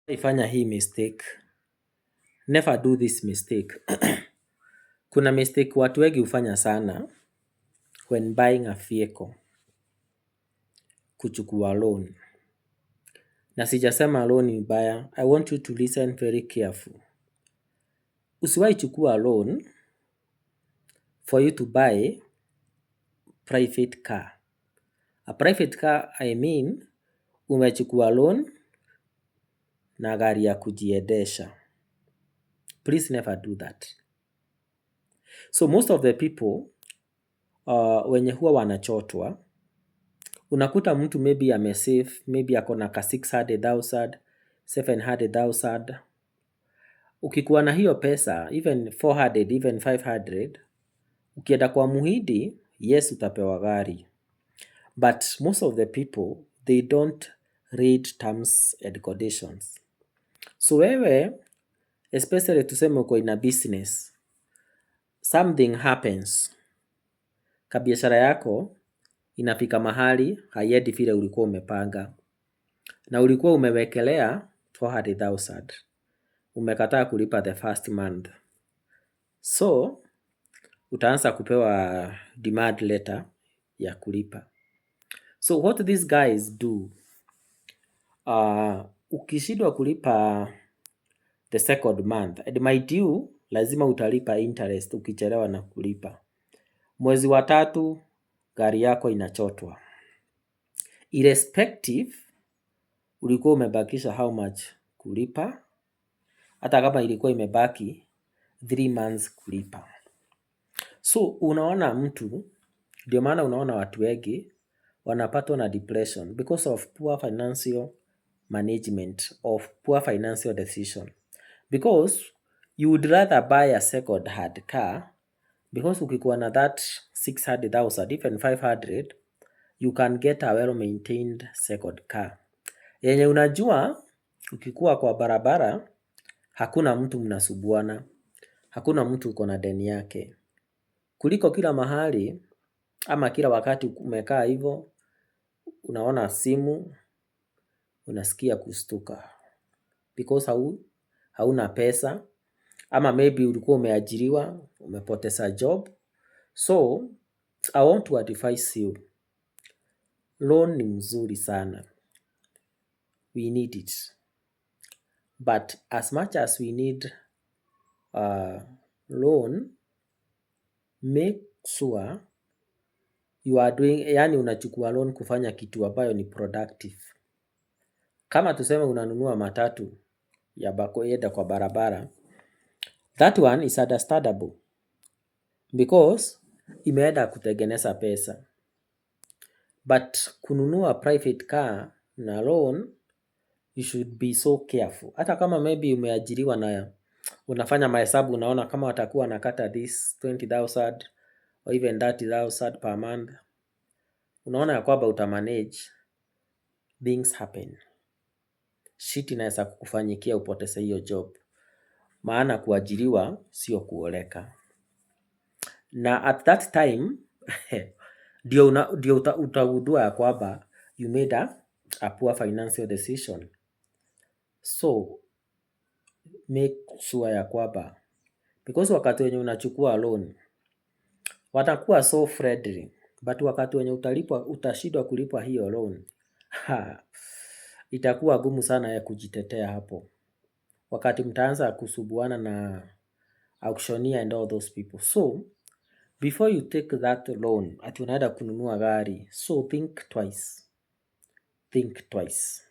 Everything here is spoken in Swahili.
Ifanya hii mistake. Never do this mistake. Kuna mistake watu wengi hufanya sana when buying a vehicle, kuchukua loan. Na sijasema loan ni mbaya. I want you to listen very careful. Usiwahi chukua loan for you to buy private car. A private car, I mean, umechukua loan na gari ya kujiendesha. Please never do that. So most of the people wenye huwa wanachotwa, unakuta mtu maybe amesave, maybe ako na ka 600,000, 700,000. Ukikuwa na hiyo pesa, even 400, even 500, ukienda kwa muhindi, yes utapewa gari. But most of the people, they don't read terms and conditions. So wewe, especially tuseme uko in a business, something happens. Kabiashara yako inafika mahali haiendi vile ulikuwa umepanga. Na ulikuwa umewekelea 400,000. Umekataa kulipa the first month. So, utaanza kupewa demand letter ya kulipa. So, what these guys do, ukishindwa kulipa the second month, and mind you, lazima utalipa interest ukichelewa na kulipa. Mwezi wa 3, gari yako inachotwa. Irrespective, ulikuwa umebakisha how much kulipa, hata kama ilikuwa imebaki 3 months kulipa. So, unaona mtu, ndio maana unaona watu wengi wanapatwa na depression because of poor financial management, of poor financial decision. Because you would rather buy a second hand car, because ukikuwa na that 600,000, even 500, you can get a well-maintained second car. Yenye unajua, ukikuwa kwa barabara, hakuna mtu mnasubuana, hakuna mtu uko na deni yake. Kuliko kila mahali, ama kila wakati umekaa hivyo, unaona simu, unasikia kustuka. Because hauna pesa, ama maybe ulikuwa umeajiriwa, umepoteza job. So, I want to advise you. Loan ni mzuri sana. We need it. But as much as we need loan, make sure you are doing, yani unachukua loan kufanya kitu ambayo ni productive. Kama tuseme unanunua matatu ya kuenda kwa barabara, that one is understandable because imeenda kutengeneza pesa. But kununua private car na loan, you should be so careful. Hata kama maybe umeajiriwa na unafanya mahesabu, unaona kama watakuwa nakata this 20,000 or even 30,000 per month, unaona ya kwamba utamanage, things happen. Shit inaweza kukufanyikia upoteze hiyo job. Maana kuajiriwa sio kuoleka. Na at that time, ndio utagundua ya kwamba you made a poor financial decision. So, make sure ya kwamba, because wakati wenye unachukua loan, watakuwa so friendly, but wakati wenye utashindwa kulipa hiyo loan, itakuwa gumu sana ya kujitetea hapo. Wakati mtaanza kusubuana na auctioneer and all those people. So, before you take that loan, ati unaenda kununua gari, so think twice. Think twice.